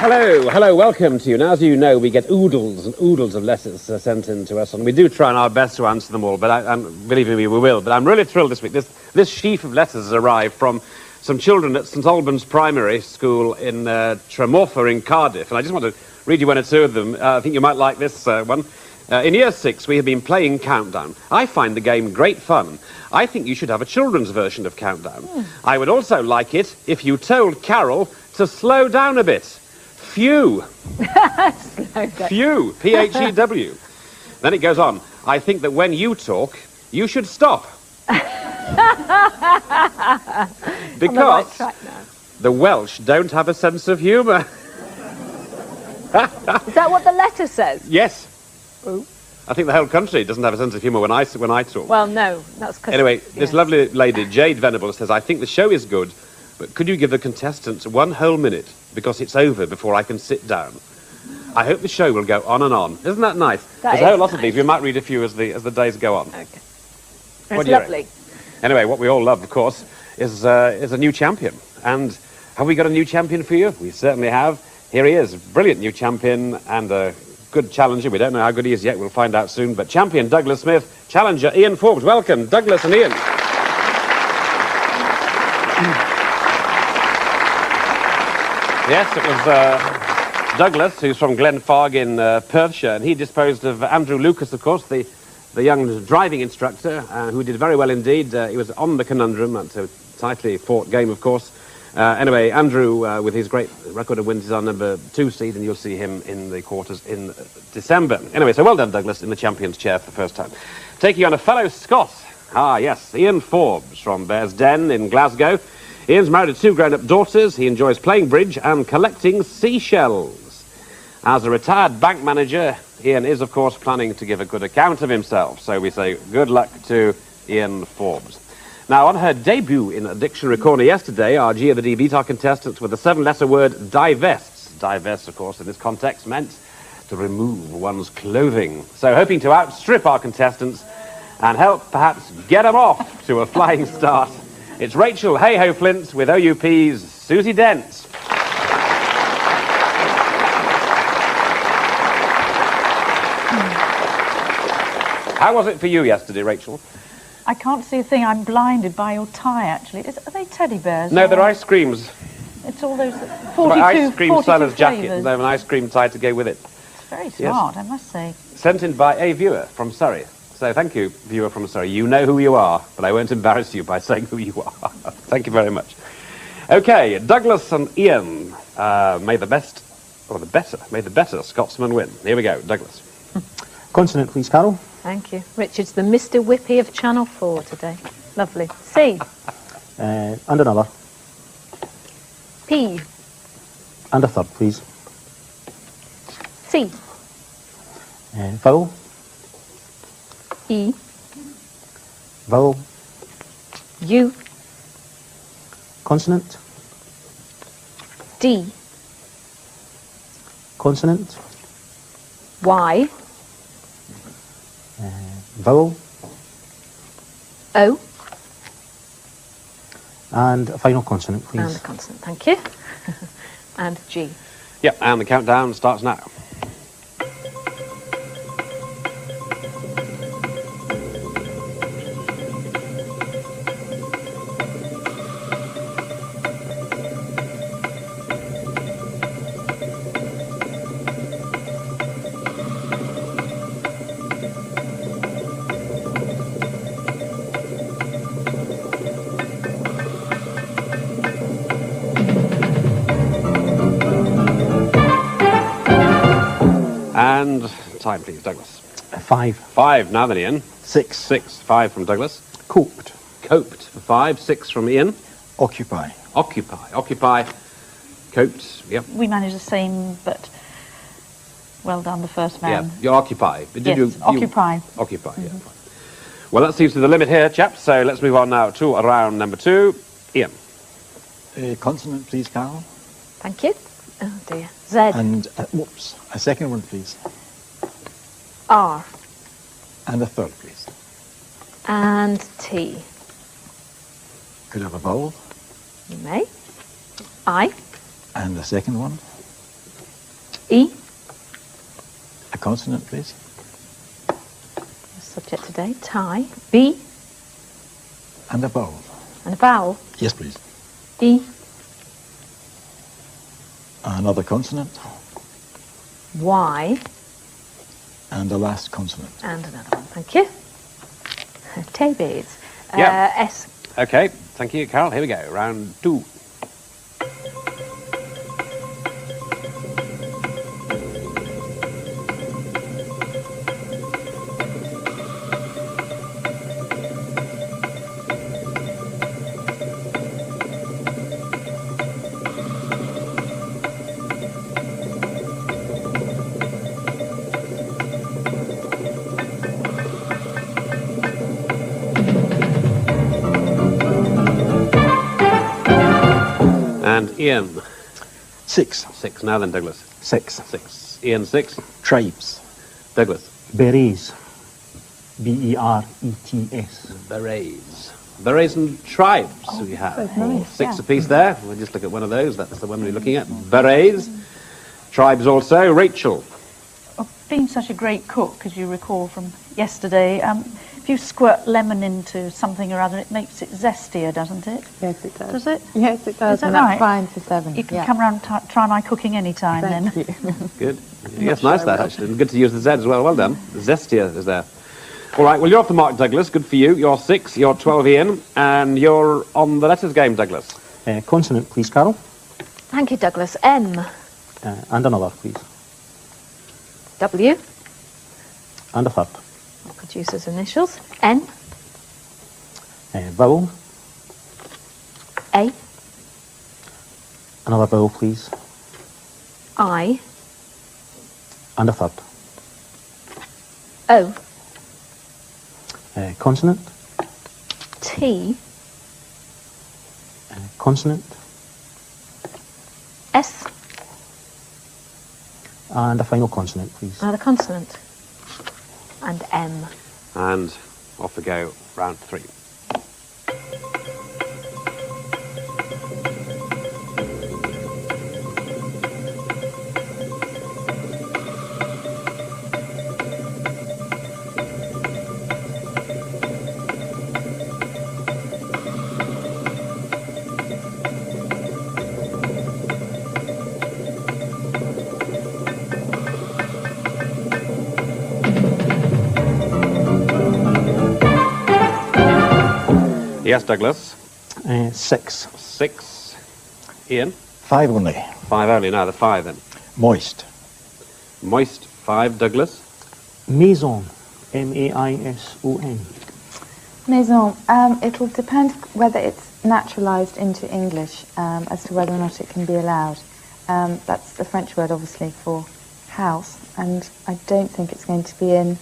Hello, welcome to you. Now, as you know, we get oodles and oodles of letters sent in to us, and we do try our best to answer them all, but believe me, we will. But I'm really thrilled this week. This sheaf of letters has arrived from some children at St Albans Primary School in Tremorfa in Cardiff, and I just want to read you one or two of them. I think you might like this one. In Year 6, we have been playing Countdown. I find the game great fun. I think you should have a children's version of Countdown. I would also like it if you told Carol to slow down a bit. Phew. Phew. P-H-E-W. Then it goes on. I think that when you talk, you should stop. Because the Welsh don't have a sense of humour. Is that what the letter says? Yes. Ooh. I think the whole country doesn't have a sense of humour when I talk. Well, no, that's because... Anyway, this lovely lady, Jade Venable, says, I think the show is good, but could you give the contestants 1 whole minute, because it's over before I can sit down. I hope the show will go on and on. Isn't that nice? There's a whole lot of these. We might read a few as the days go on. Okay. It's lovely. Anyway, what we all love, of course, is a new champion. And have we got a new champion for you? We certainly have. Here he is, brilliant new champion and a good challenger. We don't know how good he is yet. We'll find out soon. But champion Douglas Smith, challenger Ian Forbes. Welcome, Douglas and Ian. Yes, it was Douglas, who's from Glenfarg in Perthshire, and he disposed of Andrew Lucas, of course, the young driving instructor, who did very well indeed. He was on the conundrum. That's a tightly fought game, of course. Anyway, Andrew, with his great record of wins, is our number 2 seed, and you'll see him in the quarters in December. Anyway, so well done, Douglas, in the champion's chair for the first time. Taking on a fellow Scot. Ah, yes, Ian Forbes from Bear's Den in Glasgow. Ian's married to 2 grown-up daughters. He enjoys playing bridge and collecting seashells. As a retired bank manager, Ian is, of course, planning to give a good account of himself. So we say good luck to Ian Forbes. Now, on her debut in a dictionary corner yesterday, our G of the D beat our contestants with the 7-letter word divests. Divest, of course, in this context meant to remove one's clothing. So hoping to outstrip our contestants and help perhaps get them off to a flying start, it's Rachel Hey-Ho Flint with OUP's Susie Dent. How was it for you yesterday, Rachel? I can't see a thing. I'm blinded by your tie, actually. Are they teddy bears? No, they're ice creams. It's all those 42 ice cream seller's jacket. flavours. They have an ice cream tie to go with it. It's very smart, I must say. Sent in by a viewer from Surrey. So thank you, viewer from Surrey. You know who you are, but I won't embarrass you by saying who you are. Thank you very much. Okay, Douglas and Ian, may the better Scotsman win. Here we go, Douglas. Consonant, please, Carol. Thank you. Richard's the Mr. Whippy of Channel 4 today. Lovely. C. And another. P. And a third, please. C. Vowel. E. Vowel. U. Consonant. D. Consonant. Y. Vowel. O. And a final consonant, please. And a consonant, thank you. And G. Yep, and the countdown starts now. And time, please, Douglas. 5. 5 now then, Ian. 6. 6. 5 from Douglas. Coped. Coped for 5. 6 from Ian. Occupy. Occupy. Occupy. Coped. Yep. We managed the same, but well done, the first man. Yeah, you occupy. But did Yes, occupy. Occupy, yeah. Fine. Well, that seems to be the limit here, chaps. So let's move on now to round number 2. Ian. Consonant, please, Carol. Thank you. Oh, dear. Z. And, whoops, a second one, please. R. And a third, please. And T. Could I have a vowel? You may. I. And a second one. E. A consonant, please. Subject today. Tie. B. And a vowel. And a vowel. Yes, please. E. Another consonant. Y. And the last consonant. And another one. Thank you. Tabbies. Yeah. S. Okay, thank you, Carol. Here we go. Round 2. And Ian. 6. 6. Now then, Douglas. 6. 6. Ian, 6. Tribes. Douglas. Berets. B-E-R-E-T-S. Berets. Berets and tribes we have. nice, 6 yeah. apiece there. We'll just look at one of those. That's the one we're looking at. Berets. Tribes also. Rachel. Oh, being such a great cook, as you recall from yesterday, if you squirt lemon into something or other, it makes it zestier, doesn't it? Yes, it does. Does it? Yes, it does. Is that And that's right? fine for 7. You can yeah. come round and try my cooking anytime then. Thank you. Good. Yes, nice that, actually. And good to use the Z as well. Well done. Zestier is there. All right, well, you're off the mark, Douglas. Good for you. You're 6. You're 12, Ian. And you're on the letters game, Douglas. Consonant, please, Carol. Thank you, Douglas. M. And another, please. W. And a third. I'll produce his initials. N. Vowel. A. Another vowel, please. I. And a third. O. Consonant. T. Consonant. S. And a final consonant, please. Another consonant. And M. And off we go. Round 3. Yes, Douglas. 6. 6. Ian. 5 only. 5 only. Now the 5 then. Moist. Moist. 5. Douglas. Maison. M-A-I-S-O-N. Maison. It'll depend whether it's naturalised into English as to whether or not it can be allowed. That's the French word, obviously, for house, and I don't think it's going to be in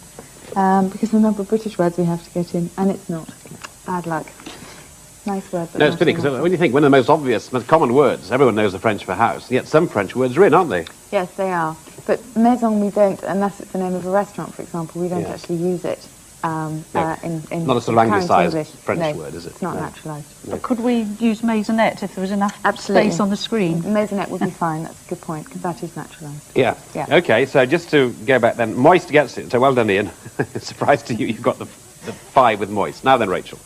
because the number of British words we have to get in, and it's not. Bad luck. Nice word. But No, it's pity, because when you think one of the most obvious, most common words, everyone knows the French for house, yet some French words are in, aren't they? Yes, they are. But maison, we don't, unless it's the name of a restaurant, for example, we don't Yeah. actually use it in Not a sort of current anglicised English. French No, word, is it? It's not No. naturalised. But could we use maisonette if there was enough Absolutely. space on the screen? Maisonette would be fine. That's a good point, because that is naturalised. Yeah. Yeah. Okay, so just to go back then, moist gets it. So well done, Ian. Surprised to you, you've got the 5 with moist. Now then, Rachel.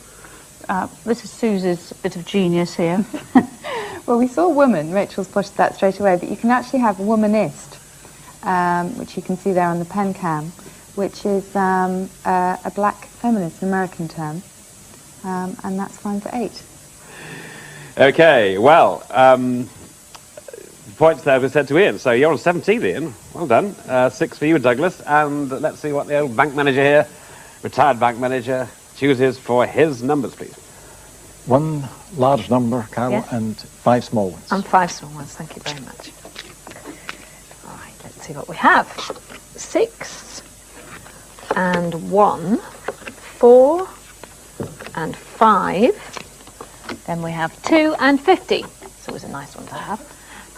This is Susie's bit of genius here. Well, we saw woman. Rachel's spotted that straight away, but you can actually have womanist, which you can see there on the pen cam, which is a black feminist, an American term, and that's fine for 8. Okay, well, points there were said to Ian. So you're on 17, Ian. Well done. 6 for you, Douglas. And let's see what the old bank manager here, retired bank manager, chooses for his numbers, please. 1 large number, Carol, Yes. and 5 small ones. And 5 small ones, thank you very much. All right, let's see what we have. 6 and 1, 4 and 5. Then we have 2 and 50. It's always a nice one to have.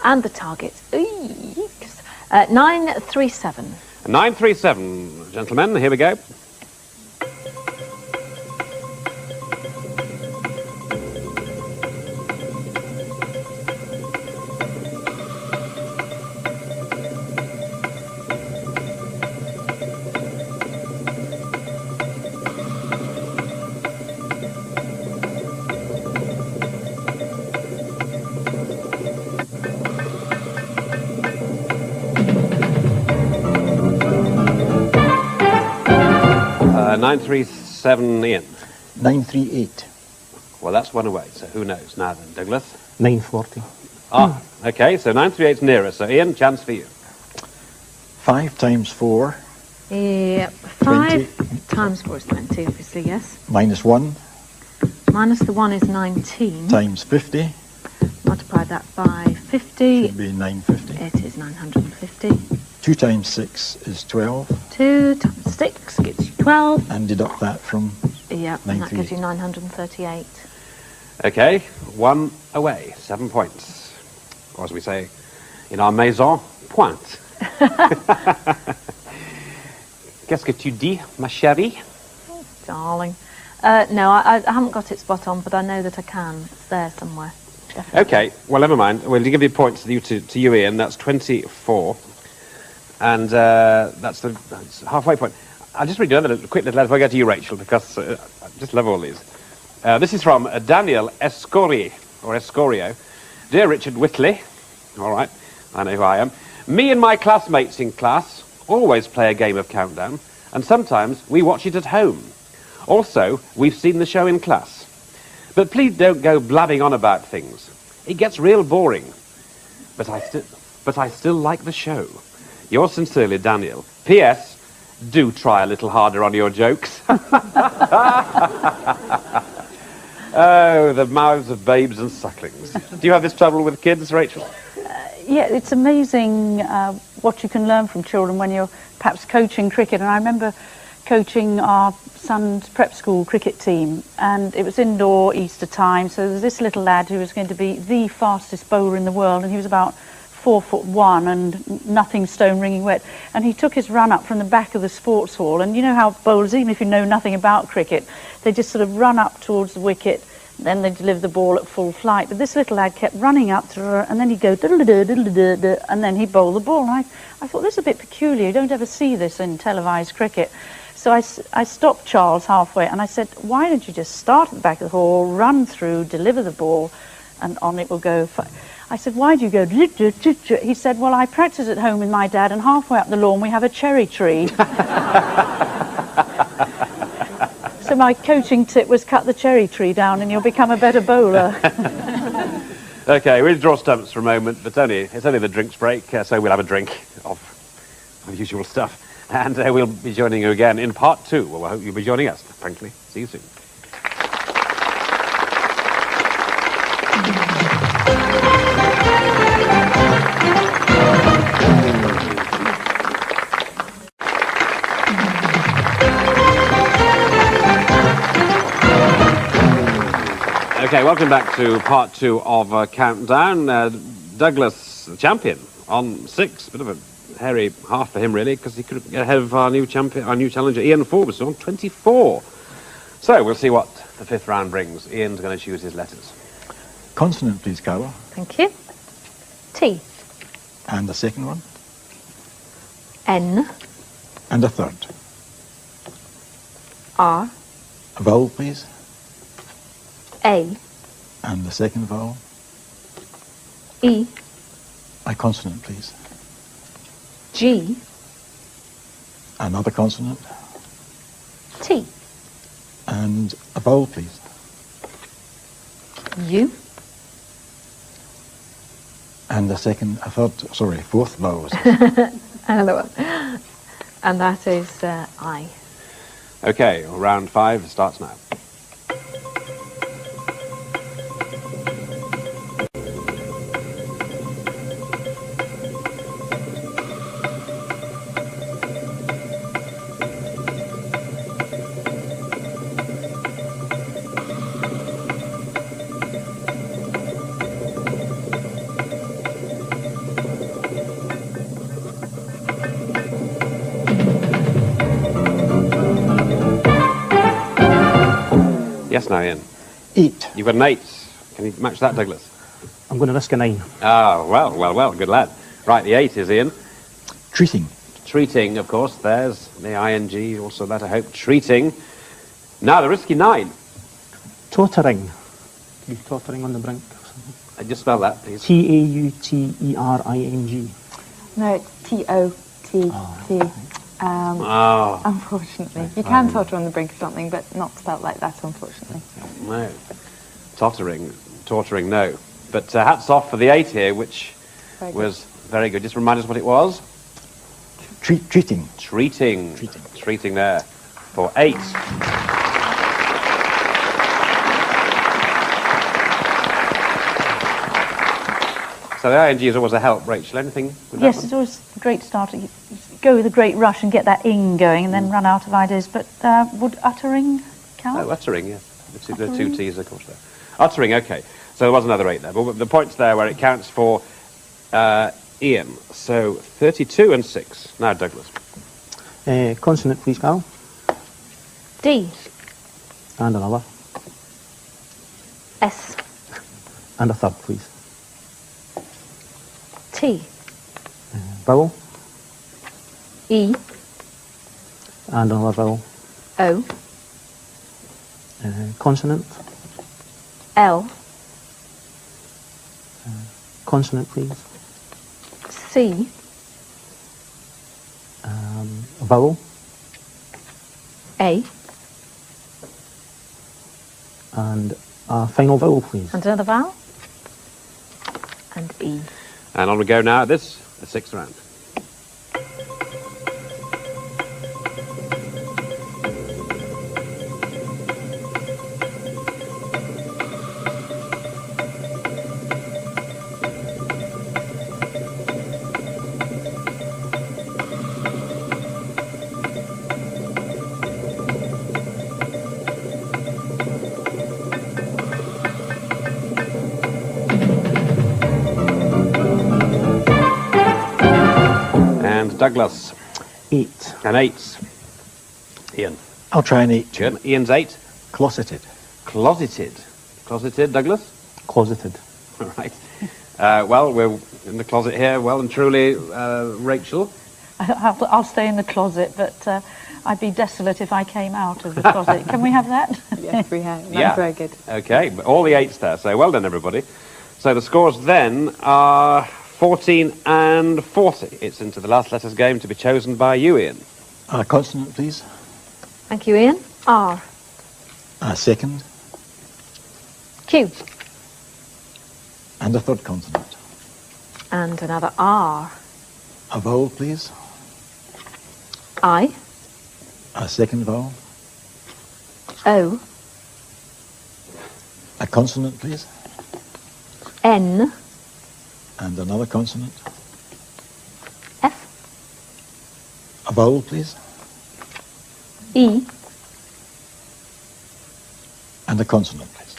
And the target, 937. 937, gentlemen, here we go. 937 Ian. 938. Well, that's one away, so who knows? Now then, Douglas. 940. Ah, okay, so 938's nearer. So Ian, chance for you. 5 times 4 Yep. 5 times 4 is 20, obviously, yes. minus 1 Minus the 1 is 19. times 50 Multiply that by 50. should be 950. It is 950. 2 times 6 is 12, 2 times 6 gives you 12. and deduct that from Yep, and that gives you 938. 938. Okay, one away, 7 points. Or as we say in our maison, point. Qu'est-ce que tu dis, ma chérie? Darling. No, I haven't got it spot on, but I know that I can. It's there somewhere. Definitely. Okay, well, never mind. We'll give you points to you, Ian. That's 24. And that's halfway point. I'll just read another quick little letter before I get to you, Rachel, because I just love all these. This is from Daniel Escorio. Dear Richard Whitley, all right, I know who I am. Me and my classmates in class always play a game of Countdown, and sometimes we watch it at home. Also, we've seen the show in class. But please don't go blabbing on about things. It gets real boring. But I still like the show. Yours sincerely, Daniel. P.S. Do try a little harder on your jokes. Oh, the mouths of babes and sucklings. Do you have this trouble with kids, Rachel? Yeah, it's amazing what you can learn from children when you're perhaps coaching cricket. And I remember coaching our son's prep school cricket team, and it was indoor Easter time, so there was this little lad who was going to be the fastest bowler in the world, and he was about 4'1" and nothing stone wringing wet, and he took his run up from the back of the sports hall. And you know how bowlers, even if you know nothing about cricket, they just sort of run up towards the wicket, then they deliver the ball at full flight. But this little lad kept running up to her, and then he'd go diddle-da-diddle-da-da-da, and then he'd bowl the ball. And I thought, this is a bit peculiar. You don't ever see this in televised cricket. So I stopped Charles halfway, and I said, why don't you just start at the back of the hall, run through, deliver the ball, and on it will go. I said, why do you go? He said, well, I practice at home with my dad, and halfway up the lawn we have a cherry tree. So my coaching tip was cut the cherry tree down and you'll become a better bowler. Okay, we'll draw stumps for a moment, but it's only the drinks break, so we'll have a drink of the usual stuff. And we'll be joining you again in part 2. Well, I hope you'll be joining us, frankly. See you soon. Okay, welcome back to part 2 of Countdown. Douglas, the champion, on 6. Bit of a hairy half for him, really, because he could get ahead of our new challenger, Ian Forbes, on 24. So we'll see what the 5th round brings. Ian's going to choose his letters. Consonant, please, Carol. Thank you. T. And the second one. N. And a third. R. A vowel, please. A. And the second vowel. E. A consonant, please. G. Another consonant. T. And a vowel, please. U. And the fourth vowel. Another one. And that is I. Okay, round 5 starts now. Yes, now, Ian. 8. You've got an 8. Can you match that, Douglas? I'm going to risk a 9. Ah, well, good lad. Right, the 8 is Ian. Treating. Treating, of course, there's the ing, also that, I hope. Treating. Now, the risky 9. Tottering. Be tottering on the brink. Just spell that, please. Tautering. No, it's T-O-T-T. Oh, Unfortunately. You can totter on the brink of something, but not spelt like that, unfortunately. no. Torturing, no. But hats off for the 8 here, which Very good. was very good. Just remind us what it was. Treating. Treating there for 8. So the ing is always a help, Rachel. Anything with that Yes, one? it's always a great start. You go with a great rush and get that ing going and then run out of ideas. But would uttering count? Oh, uttering, yes. The 2 T's, of course, there. Uttering, OK. So there was another 8 there. But the point's there where it counts for Ian. So 32 and 6. Now, Douglas. Consonant, please, Carl. D. And another. S. And a third, please. T. Vowel. E. And another vowel. O. Consonant. L. Consonant, please. C. Vowel. A. And a final vowel, please. And another vowel. And E. And on we go now at the 6th round. Douglas. 8. An 8. Ian. I'll try an 8. Good. Ian's 8. Closeted. Closeted. Closeted, Douglas? Closeted. All right. Well, we're in the closet here, well and truly, Rachel. I'll stay in the closet, but I'd be desolate if I came out of the closet. Can we have that? Yes, we have. That's Yeah. very good. Okay, but all the 8s there, so well done, everybody. So the scores then are 14 and 40. It's into the last letters game to be chosen by you, Ian. Consonant, please. Thank you, Ian. R. Second. Q. And a third consonant. And another R. A vowel, please. I. A second vowel. O. A consonant, please. N. And another consonant. F. A vowel, please. E. And a consonant, please.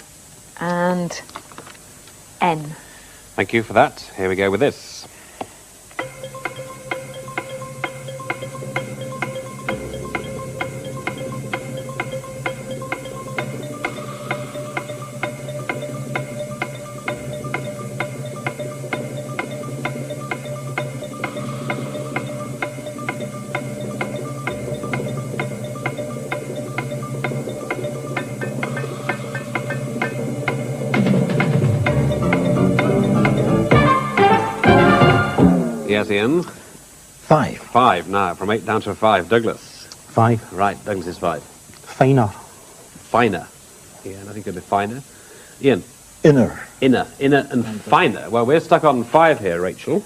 And N. Thank you for that. Here we go with this. Yes, Ian. 5. 5 now, from 8 down to a 5. Douglas. 5. Right, Douglas is 5. Finer. Finer. Ian, I think it'll be finer. Ian. Inner. Inner and finer. Well, we're stuck on 5 here, Rachel.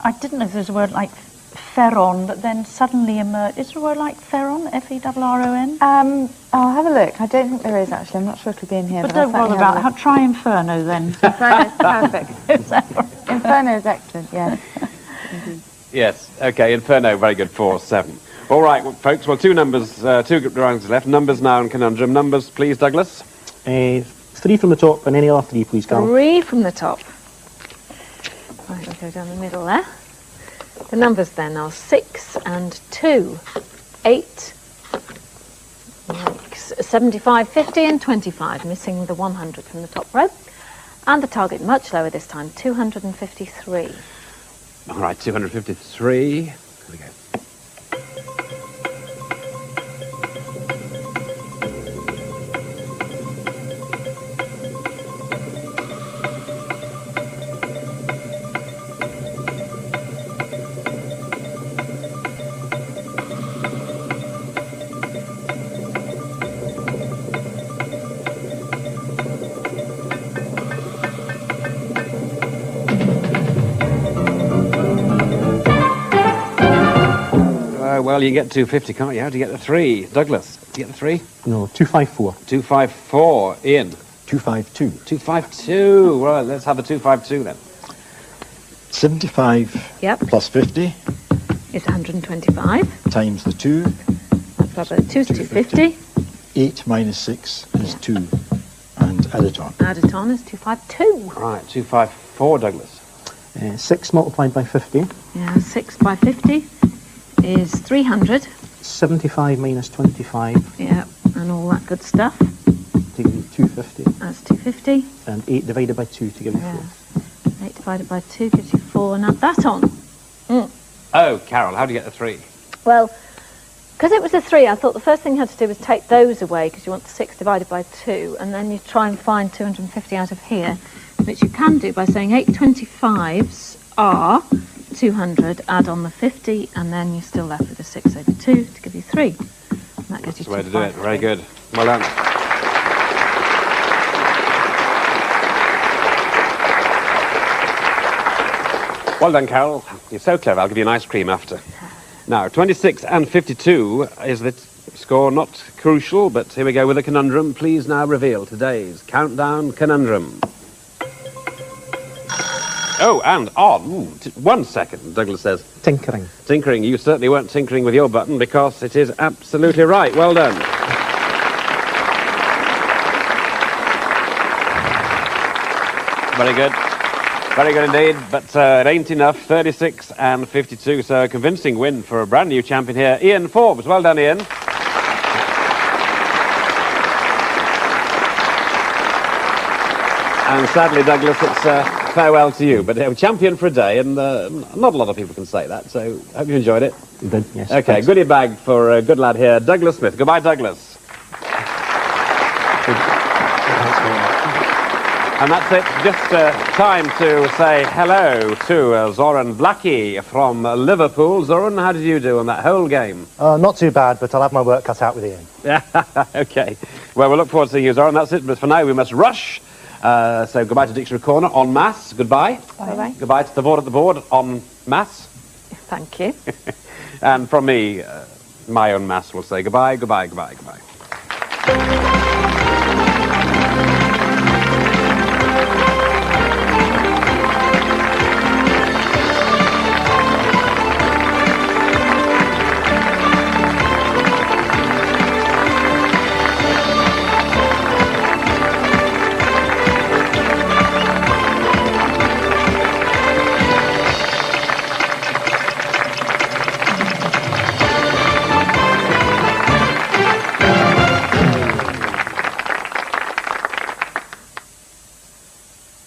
I didn't know if there's a word like ferron, but then suddenly emerged. Is there a word like ferron? F-E-R-R-O-N? I'll have a look. I don't think there is, actually. I'm not sure it'll be in here. But I'll don't bother certainly have about a it. Try inferno then. look. Inferno is perfect. Inferno is excellent, yeah. Yes, okay, Inferno, very good, 4, 7. All right, well, folks, well, 2 numbers, 2 rounds left. Numbers now in Conundrum. Numbers, please, Douglas. 3 from the top and any other 3, please, Carl. 3 from the top. Right, we'll go down the middle there. The numbers then are 6 and 2, 8, 75, 50 and 25, missing the 100 from the top row. And the target much lower this time, 253. All right, 253. Here we go. Well, you can get 250, can't you? How do you get the 3? Douglas, do you get the 3? No, 254. 254. Ian? 252. 252. Right, let's have a 252 then. 75 Yep. plus 50 Is 125. times the 2. That's about 2 is 250. 8 minus 6 is 2. And add it on. Add it on is 252. Right, 254, Douglas. 6 multiplied by 50. Yeah, 6 by 50 is 300. 75 minus 25 Yeah, and all that good stuff. to give you 250. That's 250. And 8 divided by 2 to give you Yeah. 4. 8 divided by 2 gives you 4, and add that on. Oh, Carol, how do you get the 3? Well, because it was a 3, I thought the first thing you had to do was take those away, because you want 6 divided by 2, and then you try and find 250 out of here, which you can do by saying 8 25s are 200, add on the 50, and then you're still left with a 6 over 2 to give you 3. And that gives That's you the way to do it. 253. Very good. Well done. Well done, Carol. You're so clever. I'll give you an ice cream after. Now, 26 and 52 is the score, not crucial, but here we go with a conundrum. Please now reveal today's countdown conundrum. Oh, and on. 1 second, Douglas says. Tinkering. Tinkering. You certainly weren't tinkering with your button because it is absolutely right. Well done. Very good. Very good indeed, but it ain't enough. 36 and 52, so a convincing win for a brand new champion here, Ian Forbes. Well done, Ian. And sadly, Douglas, it's farewell to you, but a champion for a day, and not a lot of people can say that, so hope you enjoyed it. Did, yes. Okay, Thanks. goodie bag for a good lad here, Douglas Smith. Goodbye, Douglas. And that's it. Just time to say hello to Zoran Blackie from Liverpool. Zoran, how did you do on that whole game? Not too bad, but I'll have my work cut out with Ian. Okay. Well, we'll look forward to seeing you, Zoran. That's it. But for now, we must rush. So goodbye to Dictionary Corner en masse. Goodbye. Bye-bye. Goodbye to the board at the board en masse. Thank you. And from me, my own mass will say goodbye, goodbye, goodbye, goodbye.